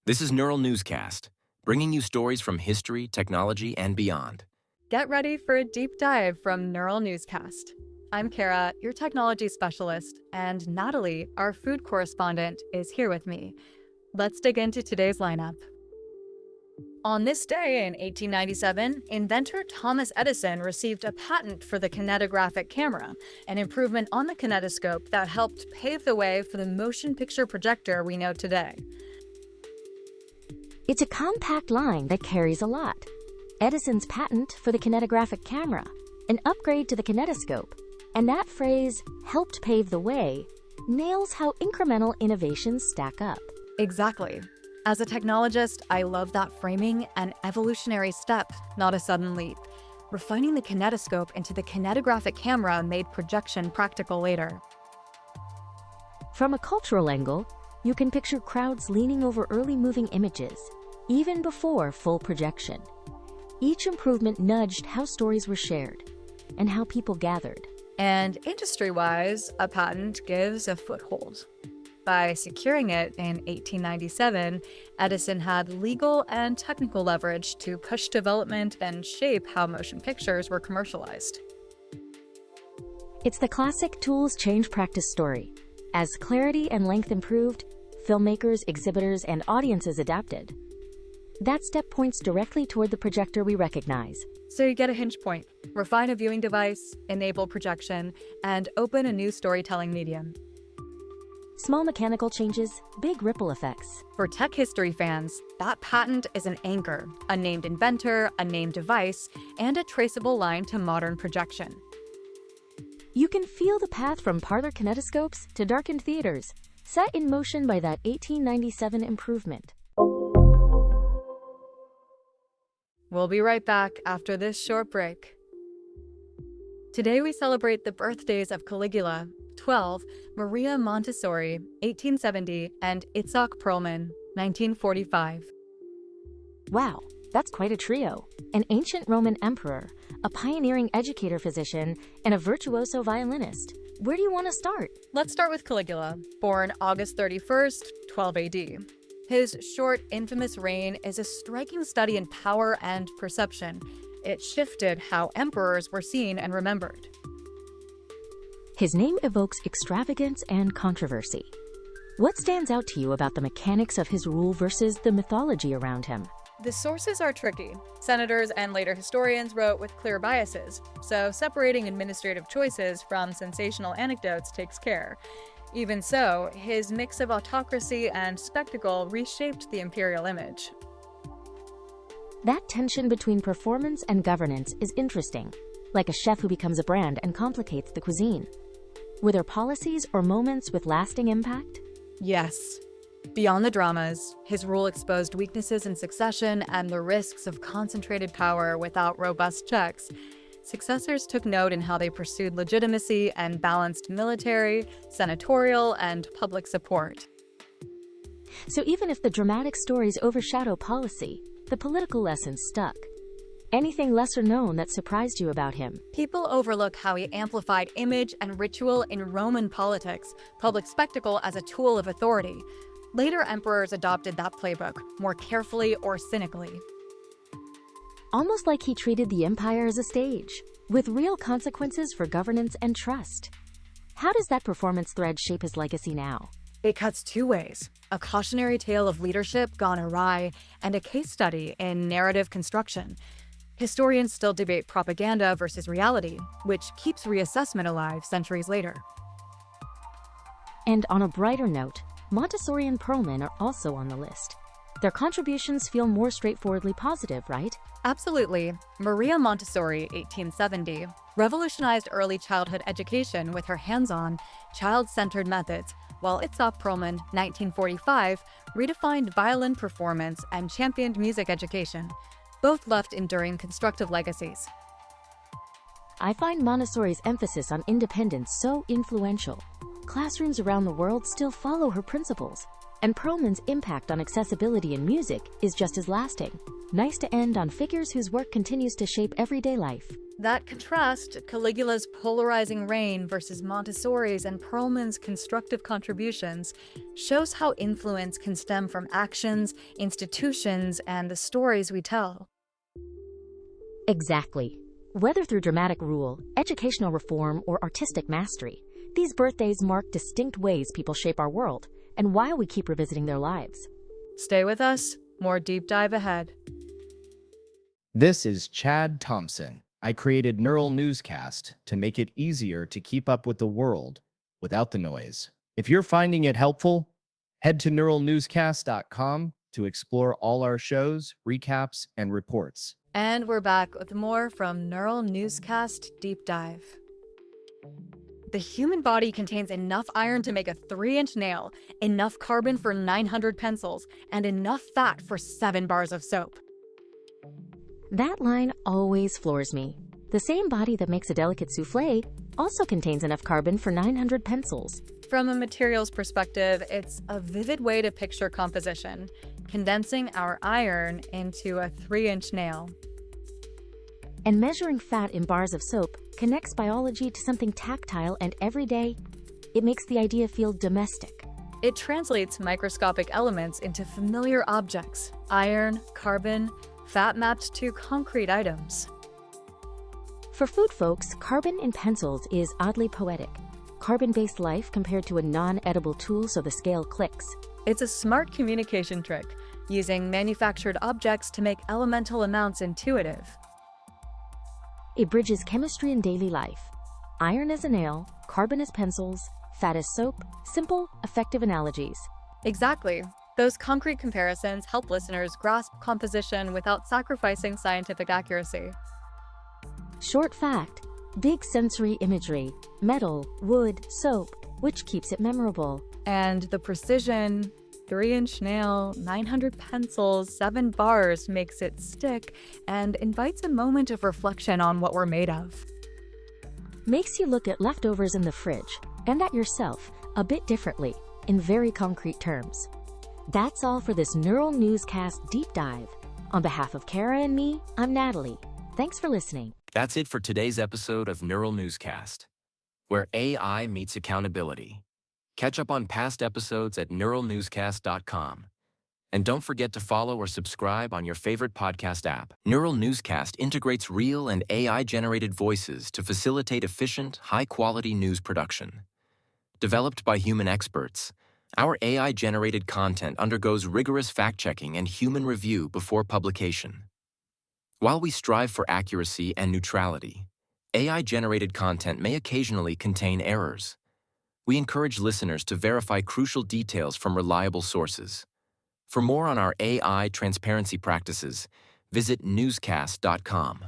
This is Neural Newscast, bringing you stories from history, technology, and beyond. Get ready for a deep dive from Neural Newscast. I'm Kara, your technology specialist, and Natalie, our food correspondent, is here with me. Let's dig into today's lineup. On this day in 1897, inventor Thomas Edison received a patent for the kinetographic camera, an improvement on the kinetoscope that helped pave the way for the motion picture projector we know today. It's a compact line that carries a lot. Edison's patent for the kinetographic camera, an upgrade to the kinetoscope, and that phrase, helped pave the way, nails how incremental innovations stack up. Exactly. As a technologist, I love that framing, an evolutionary step, not a sudden leap. Refining the kinetoscope into the kinetographic camera made projection practical later. From a cultural angle, you can picture crowds leaning over early moving images, even before full projection. Each improvement nudged how stories were shared and how people gathered. And industry-wise, a patent gives a foothold. By securing it in 1897, Edison had legal and technical leverage to push development and shape how motion pictures were commercialized. It's the classic tools change practice story. As clarity and length improved, filmmakers, exhibitors, and audiences adapted. That step points directly toward the projector we recognize. So you get a hinge point, refine a viewing device, enable projection, and open a new storytelling medium. Small mechanical changes, big ripple effects. For tech history fans, that patent is an anchor, a named inventor, a named device, and a traceable line to modern projection. You can feel the path from parlor kinetoscopes to darkened theaters, set in motion by that 1897 improvement. We'll be right back after this short break. Today we celebrate the birthdays of Caligula, 12, Maria Montessori, 1870, and Itzhak Perlman, 1945. Wow, that's quite a trio. An ancient Roman emperor, a pioneering educator-physician, and a virtuoso violinist. Where do you want to start? Let's start with Caligula, born August 31st, 12 AD. His short, infamous reign is a striking study in power and perception. It shifted how emperors were seen and remembered. His name evokes extravagance and controversy. What stands out to you about the mechanics of his rule versus the mythology around him? The sources are tricky. Senators and later historians wrote with clear biases, so separating administrative choices from sensational anecdotes takes care. Even so, his mix of autocracy and spectacle reshaped the imperial image. That tension between performance and governance is interesting, like a chef who becomes a brand and complicates the cuisine. Were there policies or moments with lasting impact? Yes. Beyond the dramas, his rule exposed weaknesses in succession and the risks of concentrated power without robust checks. Successors took note in how they pursued legitimacy and balanced military, senatorial, and public support. So even if the dramatic stories overshadow policy, the political lessons stuck. Anything lesser known that surprised you about him? People overlook how he amplified image and ritual in Roman politics, public spectacle as a tool of authority. Later emperors adopted that playbook, more carefully or cynically. Almost like he treated the empire as a stage, with real consequences for governance and trust. How does that performance thread shape his legacy now? It cuts two ways: a cautionary tale of leadership gone awry, and a case study in narrative construction. Historians still debate propaganda versus reality, which keeps reassessment alive centuries later. And on a brighter note, Montessori and Perlman are also on the list. Their contributions feel more straightforwardly positive, right? Absolutely. Maria Montessori, 1870, revolutionized early childhood education with her hands-on, child-centered methods, while Itzhak Perlman, 1945, redefined violin performance and championed music education. Both left enduring constructive legacies. I find Montessori's emphasis on independence so influential. Classrooms around the world still follow her principles, and Perlman's impact on accessibility in music is just as lasting. Nice to end on figures whose work continues to shape everyday life. That contrast, Caligula's polarizing reign versus Montessori's and Perlman's constructive contributions, shows how influence can stem from actions, institutions, and the stories we tell. Exactly. Whether through dramatic rule, educational reform, or artistic mastery, these birthdays mark distinct ways people shape our world and why we keep revisiting their lives. Stay with us, more deep dive ahead. This is Chad Thompson. I created Neural Newscast to make it easier to keep up with the world without the noise. If you're finding it helpful, head to neuralnewscast.com to explore all our shows, recaps, and reports. And we're back with more from Neural Newscast Deep Dive. The human body contains enough iron to make a 3-inch nail, enough carbon for 900 pencils, and enough fat for 7 bars of soap. That line always floors me. The same body that makes a delicate souffle also contains enough carbon for 900 pencils. From a materials perspective, it's a vivid way to picture composition, condensing our iron into a 3-inch nail. And measuring fat in bars of soap connects biology to something tactile and everyday. It makes the idea feel domestic. It translates microscopic elements into familiar objects: iron, carbon, fat mapped to concrete items. For food folks, carbon in pencils is oddly poetic. Carbon-based life compared to a non-edible tool so the scale clicks. It's a smart communication trick, using manufactured objects to make elemental amounts intuitive. It bridges chemistry and daily life. Iron as a nail, carbon as pencils, fat as soap. Simple, effective analogies. Exactly. Those concrete comparisons help listeners grasp composition without sacrificing scientific accuracy. Short fact, big sensory imagery, metal, wood, soap, which keeps it memorable. And the precision, 3-inch nail, 900 pencils, 7 bars makes it stick and invites a moment of reflection on what we're made of. Makes you look at leftovers in the fridge and at yourself a bit differently in very concrete terms. That's all for this Neural Newscast Deep Dive. On behalf of Kara and me, I'm Natalie. Thanks for listening. That's it for today's episode of Neural Newscast, where AI meets accountability. Catch up on past episodes at neuralnewscast.com. And don't forget to follow or subscribe on your favorite podcast app. Neural Newscast integrates real and AI-generated voices to facilitate efficient, high-quality news production. Developed by human experts, our AI-generated content undergoes rigorous fact-checking and human review before publication. While we strive for accuracy and neutrality, AI-generated content may occasionally contain errors. We encourage listeners to verify crucial details from reliable sources. For more on our AI transparency practices, visit newscast.com.